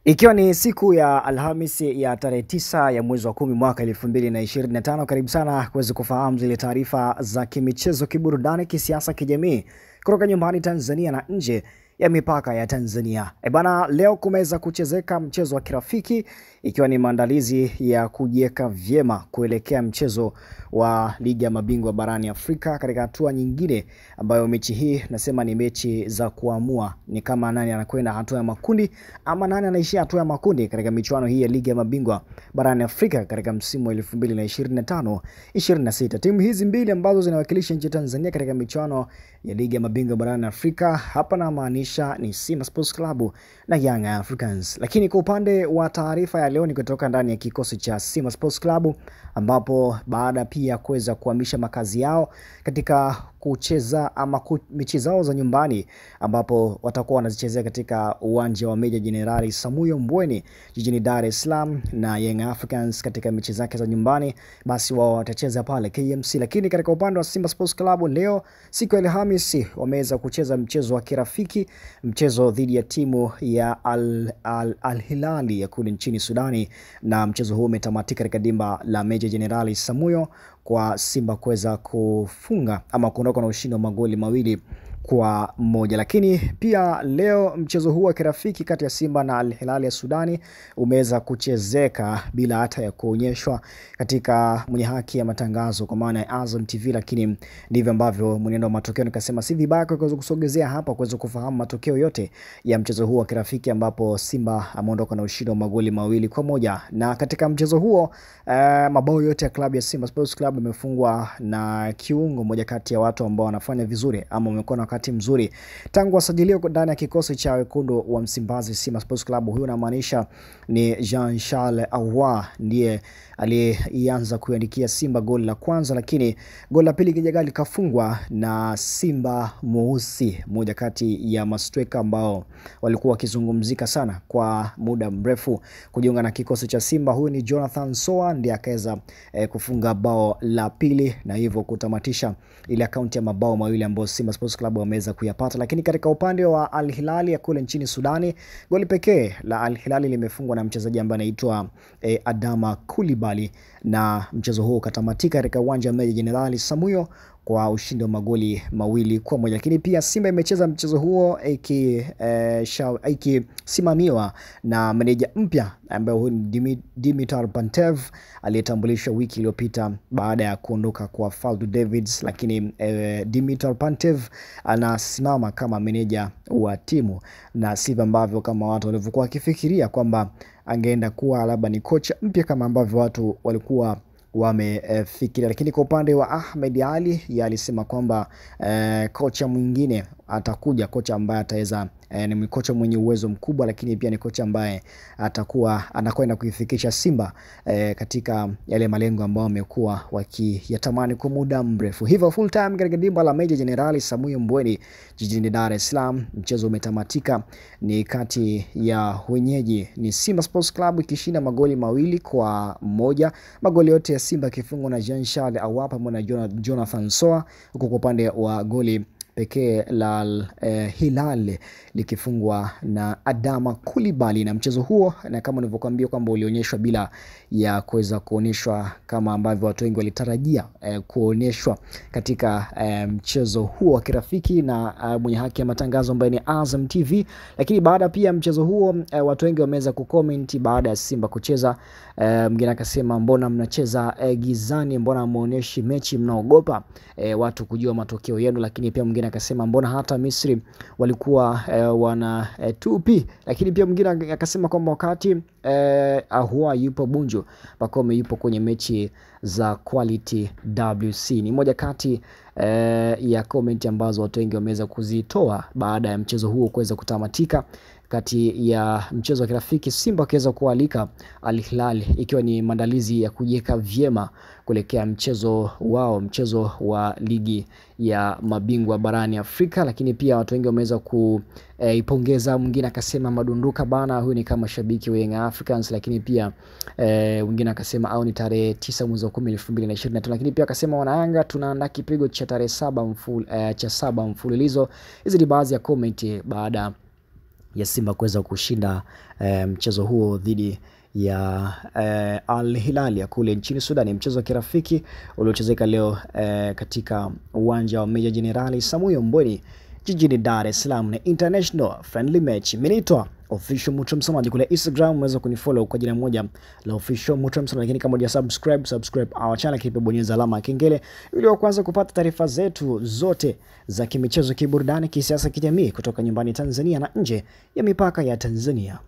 Ikiwa ni siku ya Alhamisi ya tarehe 9 ya mwezi wa 10 mwaka 2025, karibu sana kuweza kufahamu zile taarifa za kimichezo, kiburudani, kisiasa, kijamii kutoka nyumbani Tanzania na nje ya mipaka ya Tanzania. Bana, leo kumeweza kuchezeka mchezo wa kirafiki ikiwa ni maandalizi ya kujiweka vyema kuelekea mchezo wa ligi ya mabingwa barani Afrika katika hatua nyingine ambayo mechi hii nasema ni mechi za kuamua ni kama nani anakwenda hatua ya makundi ama nani anaishia hatua ya makundi katika michuano hii ya ligi ya mabingwa barani Afrika katika msimu wa 2025-26. Timu hizi mbili ambazo zinawakilisha nchi Tanzania katika michuano ya ligi ya mabingwa barani Afrika hapa na maanisha ni Simba Sports Club na Young Africans. Lakini kwa upande wa taarifa ya leo ni kutoka ndani ya kikosi cha Simba Sports Club, ambapo baada pia kuweza kuhamisha makazi yao katika kucheza ama mechi zao za nyumbani, ambapo watakuwa wanazichezea katika uwanja wa Meja Jenerali Samuyo Mbweni jijini Dar es Salaam, na Young Africans katika mechi zake za nyumbani basi wao watacheza pale KMC. Lakini katika upande wa Simba Sports Club leo siku ya Alhamisi wameweza kucheza mchezo wa kirafiki, mchezo dhidi ya timu ya Al Hilal ya kule nchini Sudani, na mchezo huu umetamatika katika dimba la Meja Jenerali Samuyo kwa Simba kuweza kufunga ama kuondoka na ushindi wa magoli 2-1. Lakini pia leo mchezo huu wa kirafiki kati ya Simba na Al Hilal ya Sudani umeweza kuchezeka bila hata ya kuonyeshwa katika mwenye haki ya matangazo kwa maana ya Azam TV, lakini ndivyo ambavyo mwenendo wa matokeo nikasema si vibaya kuweza kusogezea hapa kuweza kufahamu matokeo yote ya mchezo huu wa kirafiki, ambapo Simba ameondoka na ushindi wa magoli 2-1. Na katika mchezo huo mabao yote ya klabu ya Simba Sports Club imefungwa na kiungo moja kati ya watu ambao wanafanya vizuri ama wamekuwa na wakati mzuri tangu wasajiliwa ndani ya kikosi cha wekundu wa Msimbazi Simba Sports Club. Huyu anamaanisha ni Jean Charles Ahoua, ndiye alianza kuandikia Simba goli la kwanza, lakini goli la pili kijagali kafungwa na Simba Mweusi, moja kati ya mastreka ambao walikuwa wakizungumzika sana kwa muda mrefu kujiunga na kikosi cha Simba. Huyu ni Jonathan Soa, ndiye akaweza kufunga bao la pili na hivyo kutamatisha ile akaunti ya mabao mawili ambayo Simba Sports Club wameweza kuyapata. Lakini katika upande wa Al Hilal ya kule nchini Sudani, goli pekee la Al Hilal limefungwa na mchezaji ambaye anaitwa Adama Coulibaly, na mchezo huo ukatamatika katika uwanja wa Meja Jenerali Samuyo kwa ushindi wa magoli 2-1. Lakini pia Simba imecheza mchezo huo ikisimamiwa na meneja mpya ambaye huyu ni Dimitar Pantev, aliyetambulishwa wiki iliyopita baada ya kuondoka kwa Faldo Davids. Lakini Dimitar Pantev anasimama kama meneja wa timu, na sivyo ambavyo kama watu walivyokuwa wakifikiria kwamba angeenda kuwa labda ni kocha mpya kama ambavyo watu walikuwa wamefikiria. Lakini kwa upande wa Ahmed Ali, alisema kwamba kocha mwingine atakuja, kocha ambaye ataweza ni kocha mwenye uwezo mkubwa, lakini pia ni kocha ambaye atakuwa anakwenda kuifikisha Simba katika yale malengo ambayo wamekuwa wakiyatamani kwa muda mrefu. Hivyo full time katika dimba la Meja Jenerali Samuyo Mbweni jijini Dar es Salaam, mchezo umetamatika ni kati ya wenyeji ni Simba Sports Club ikishinda magoli 2-1, magoli yote ya Simba kifungwa na Jean Charles Ahoua pamoja na Jonathan Soa, huko kwa upande wa goli pekee la Hilal likifungwa na Adama Coulibaly. Na mchezo huo, na kama nilivyokuambia kwamba ulionyeshwa bila ya kuweza kuonyeshwa kama ambavyo watu wengi walitarajia kuonyeshwa katika mchezo huo wa kirafiki na mwenye haki ya matangazo ambaye ni Azam TV. Lakini baada pia mchezo huo watu wengi wameweza kucomment baada ya Simba kucheza. Mwingine akasema mbona mnacheza gizani, mbona muoneshi mechi, mnaogopa watu kujua matokeo yenu. Lakini pia mwingine akasema mbona hata Misri walikuwa wana tupi. Lakini pia mwingine akasema kwamba wakati Ahoua yupo Bunju, Pacome yupo kwenye mechi za Quality WC. Ni moja kati ya comment ambazo watu wengi wameweza kuzitoa baada ya mchezo huo kuweza kutamatika. Kati ya mchezo wa kirafiki, Simba kiweza kualika Al Hilal ikiwa ni maandalizi ya kujiweka vyema kuelekea mchezo wa ligi ya mabingwa barani Afrika. Lakini pia watu wengi wameweza kuipongeza. Mwingine akasema madunduka bana, huyu ni kama shabiki wa Young Africans. Lakini pia mwingine akasema au ni tarehe 9 mwezi wa 10 2025. Lakini pia akasema wanaanga tunaandaa kipigo cha tarehe 7 mfululizo. Hizi ni baadhi ya comment baada ya Simba kuweza kushinda mchezo huo dhidi ya Al Hilal ya kule nchini Sudan. Mchezo wa kirafiki uliochezeka leo katika uwanja wa Meja Jenerali Samuel Mbweni jijini Dar es Salaam, na international friendly match. Mnaitwa Official Mutro Msamaji kule Instagram, unaweza kunifollow kwa jina moja la Official Mutro Msamaji, lakini kama huja subscribe our channel, kipe bonyeza alama ya kengele ili wa kwanza kupata taarifa zetu zote za kimichezo, kiburudani, kisiasa, kijamii kutoka nyumbani Tanzania na nje ya mipaka ya Tanzania.